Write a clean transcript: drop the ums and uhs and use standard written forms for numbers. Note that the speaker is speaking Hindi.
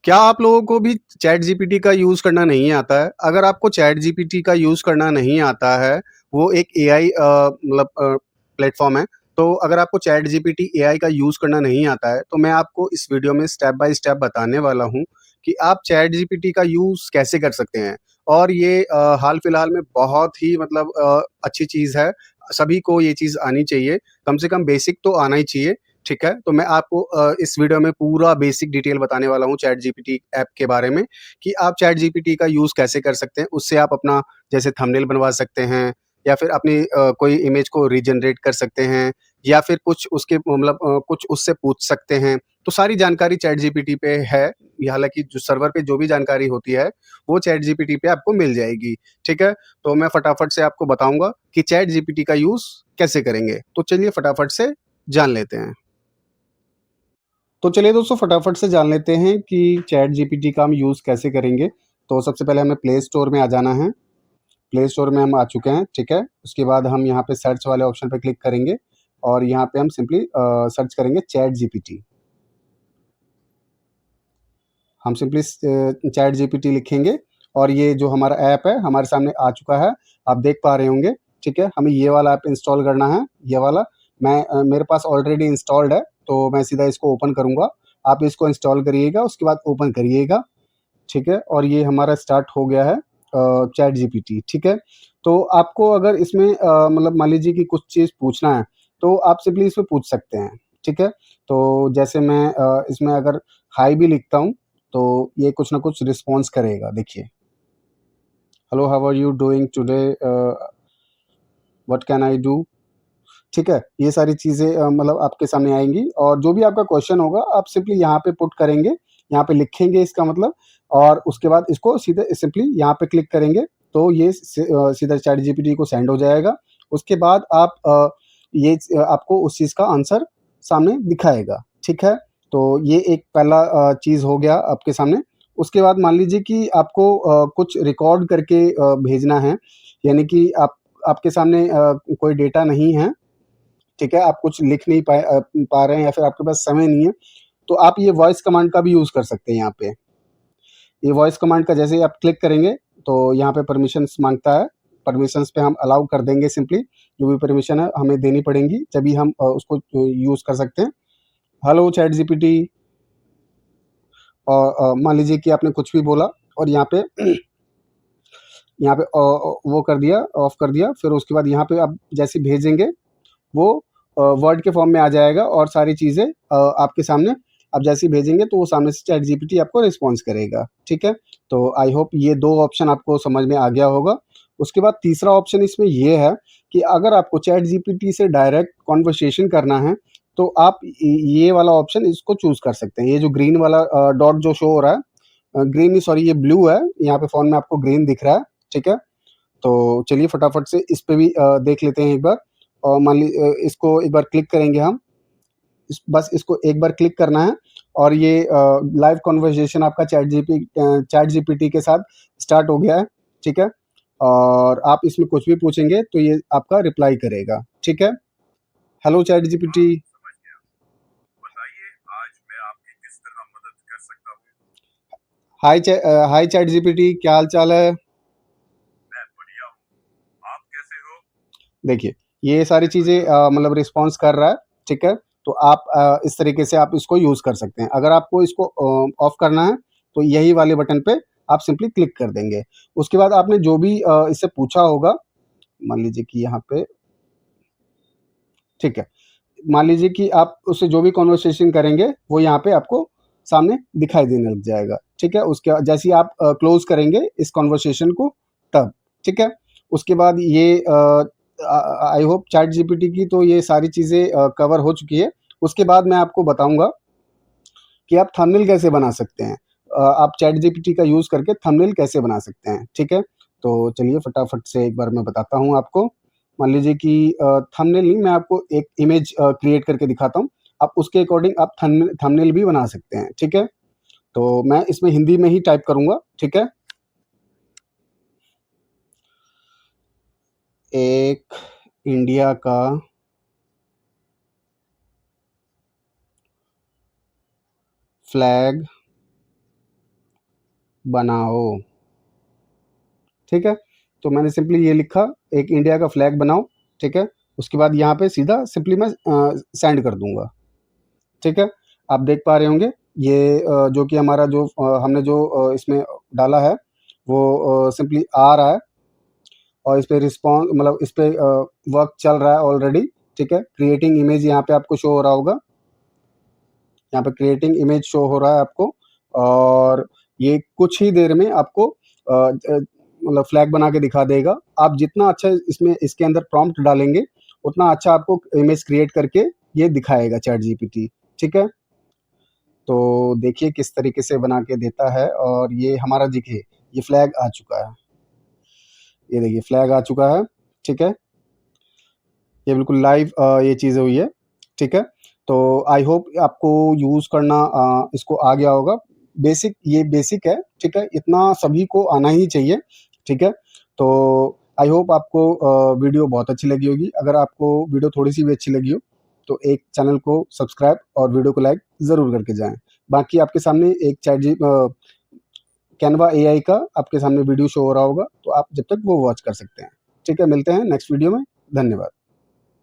क्या आप लोगों को भी चैट जीपीटी का यूज़ करना नहीं आता है? अगर आपको चैट जीपीटी का यूज़ करना नहीं आता है, वो एक एआई मतलब प्लेटफ़ॉर्म है। तो अगर आपको चैट जीपीटी एआई का यूज़ करना नहीं आता है, तो मैं आपको इस वीडियो में स्टेप बाय स्टेप बताने वाला हूँ कि आप चैट जीपीटी का यूज़ कैसे कर सकते हैं। और ये हाल-फिलहाल में बहुत ही मतलब अच्छी चीज़ है। सभी को ये चीज़ आनी चाहिए, कम से कम बेसिक तो आना ही चाहिए। ठीक है? तो मैं आपको इस वीडियो में पूरा बेसिक डिटेल बताने वाला हूँ चैट जीपीटी ऐप के बारे में कि आप चैट जीपीटी का यूज़ कैसे कर सकते हैं। उससे आप अपना जैसे थंबनेल बनवा सकते हैं या फिर अपनी कोई इमेज को रीजनरेट कर सकते हैं या फिर कुछ उसके मतलब कुछ उससे पूछ सकते हैं। तो सारी जानकारी चैट जीपीटी पे है। ये हालाँकि जो सर्वर पे जो भी जानकारी होती है, वो चैट जीपीटी पे आपको मिल जाएगी। ठीक है? तो मैं फटाफट से आपको बताऊँगा कि चैट जीपीटी का यूज़ कैसे करेंगे। तो चलिए फटाफट से जान लेते हैं। तो चलिए दोस्तों फटाफट से जान लेते हैं कि चैट जीपीटी का हम यूज़ कैसे करेंगे। तो सबसे पहले हमें प्ले स्टोर में आ जाना है। प्ले स्टोर में हम आ चुके हैं, ठीक है? उसके बाद हम यहाँ पे सर्च वाले ऑप्शन पे क्लिक करेंगे और यहाँ पे हम सिंपली सर्च करेंगे चैट जीपीटी। हम सिंपली चैट जीपीटी लिखेंगे और ये जो हमारा ऐप है हमारे सामने आ चुका है। आप देख पा रहे होंगे, ठीक है? हमें ये वाला ऐप इंस्टॉल करना है, ये वाला। मेरे पास ऑलरेडी इंस्टॉल्ड है, तो मैं सीधा इसको ओपन करूँगा। आप इसको इंस्टॉल करिएगा, उसके बाद ओपन करिएगा, ठीक है? और ये हमारा स्टार्ट हो गया है चैट जीपीटी, ठीक है? तो आपको अगर इसमें मतलब मान लीजिए कि कुछ चीज़ पूछना है, तो आप सिंपली इसमें पूछ सकते हैं, ठीक है? तो जैसे मैं इसमें अगर हाय भी लिखता हूँ, तो ये कुछ ना कुछ रिस्पॉन्स करेगा, देखिए। Hello, how are you doing today? What can I do? ठीक है? ये सारी चीज़ें मतलब आपके सामने आएँगी और जो भी आपका क्वेश्चन होगा, आप सिंपली यहाँ पे पुट करेंगे, यहाँ पे लिखेंगे इसका मतलब और उसके बाद इसको सीधे सिंपली यहाँ पे क्लिक करेंगे, तो ये सीधा चैट जीपीटी को सेंड हो जाएगा। उसके बाद आप आपको उस चीज़ का आंसर सामने दिखाएगा, ठीक है? तो ये एक पहला चीज़ हो गया आपके सामने। उसके बाद मान लीजिए कि आपको कुछ रिकॉर्ड करके भेजना है, यानी कि आपके सामने कोई डेटा नहीं है, ठीक है? आप कुछ लिख नहीं पा रहे हैं या फिर आपके पास समय नहीं है, तो आप ये वॉइस कमांड का भी यूज़ कर सकते हैं यहाँ पे। ये वॉइस कमांड का जैसे ही आप क्लिक करेंगे, तो यहाँ पे परमिशंस माँगता है। परमिशंस पे हम अलाउ कर देंगे सिंपली, जो भी परमिशन है हमें देनी पड़ेंगी, तभी हम उसको यूज़ कर सकते हैं। हेलो चैट जीपीटी और मान लीजिए कि आपने कुछ भी बोला और यहाँ पे यहाँ पे वो कर दिया, ऑफ कर दिया, फिर उसके बाद यहाँ पे आप जैसे भेजेंगे वो वर्ड के फॉर्म में आ जाएगा और सारी चीज़ें आपके सामने आप जैसे ही भेजेंगे तो वो सामने से चैट जीपीटी आपको रिस्पॉन्स करेगा, ठीक है? तो आई होप ये 2 ऑप्शन आपको समझ में आ गया होगा। उसके बाद तीसरा ऑप्शन इसमें ये है कि अगर आपको चैट जीपीटी से डायरेक्ट कन्वर्सेशन करना है, तो आप ये वाला ऑप्शन इसको चूज़ कर सकते हैं। ये जो ग्रीन वाला डॉट जो शो हो रहा है, ग्रीन नहीं सॉरी ये ब्लू है, यहाँ पे फ़ोन में आपको ग्रीन दिख रहा है, ठीक है? तो चलिए फटाफट से इस पे भी देख लेते हैं एक बार और इसको एक बार क्लिक करेंगे हम। बस इसको एक बार क्लिक करना है और ये लाइव कन्वर्सेशन आपका चैट जीपीटी के साथ स्टार्ट हो गया है, ठीक है? और आप इसमें कुछ भी पूछेंगे तो ये आपका रिप्लाई करेगा, ठीक है? Hello chat GPT. Hi chat GPT, क्या हाल चाल है? देखिए, ये सारी चीज़ें मतलब रिस्पॉन्स कर रहा है, ठीक है? तो आप इस तरीके से आप इसको यूज़ कर सकते हैं। अगर आपको इसको ऑफ करना है, तो यही वाले बटन पे आप सिंपली क्लिक कर देंगे। उसके बाद आपने जो भी इससे पूछा होगा, मान लीजिए कि यहाँ पे ठीक है। मान लीजिए कि आप उससे जो भी कन्वर्सेशन करेंगे, वो यहाँ पे आपको सामने दिखाई देने लग जाएगा, ठीक है? उसके बाद जैसे ही आप क्लोज़ करेंगे इस कन्वर्सेशन को तब, ठीक है? उसके बाद ये आई होप चैट जीपीटी की तो ये सारी चीज़ें कवर हो चुकी है। उसके बाद मैं आपको बताऊँगा कि आप थंबनेल कैसे बना सकते हैं। आप चैट जीपीटी का यूज़ करके थंबनेल कैसे बना सकते हैं, ठीक है? तो चलिए फटाफट से एक बार मैं बताता हूँ आपको। मान लीजिए कि थंबनेल नहीं मैं आपको एक इमेज क्रिएट करके दिखाता हूँ। आप उसके अकॉर्डिंग आप थंबनेल भी बना सकते हैं, ठीक है? तो मैं इसमें हिंदी में ही टाइप करूँगा, ठीक है? एक इंडिया का फ्लैग बनाओ, ठीक है? तो मैंने सिंपली ये लिखा, एक इंडिया का फ्लैग बनाओ, ठीक है? उसके बाद यहाँ पे सीधा सिंपली मैं सेंड कर दूँगा, ठीक है? आप देख पा रहे होंगे ये जो कि हमारा जो हमने जो इसमें डाला है वो सिंपली आ रहा है और इस पे रिस्पॉन्स मतलब इस पे वर्क चल रहा है ऑलरेडी, ठीक है? क्रिएटिंग इमेज यहाँ पे आपको शो हो रहा होगा, यहाँ पे क्रिएटिंग इमेज शो हो रहा है आपको और ये कुछ ही देर में आपको मतलब फ्लैग बना के दिखा देगा। आप जितना अच्छा इसमें इसके अंदर प्रॉम्प्ट डालेंगे, उतना अच्छा आपको इमेज क्रिएट करके ये दिखाएगा चैट जीपीटी, ठीक है? तो देखिए किस तरीके से बना के देता है और ये हमारा देखिए ये फ्लैग आ चुका है। ये देखिए फ्लैग आ चुका है, ठीक है? ये बिल्कुल लाइव ये चीज़ हुई है, ठीक है? तो आई होप आपको यूज़ करना इसको आ गया होगा। बेसिक ये बेसिक है, ठीक है? इतना सभी को आना ही चाहिए, ठीक है? तो आई होप आपको वीडियो बहुत अच्छी लगी होगी। अगर आपको वीडियो थोड़ी-सी भी अच्छी लगी हो, तो एक चैनल को सब्सक्राइब और वीडियो को लाइक ज़रूर करके जाएँ। बाकी आपके सामने एक कैनवा एआई का आपके सामने वीडियो शो हो रहा होगा, तो आप जब तक वो वॉच कर सकते हैं। ठीक है, मिलते हैं नेक्स्ट वीडियो में। धन्यवाद।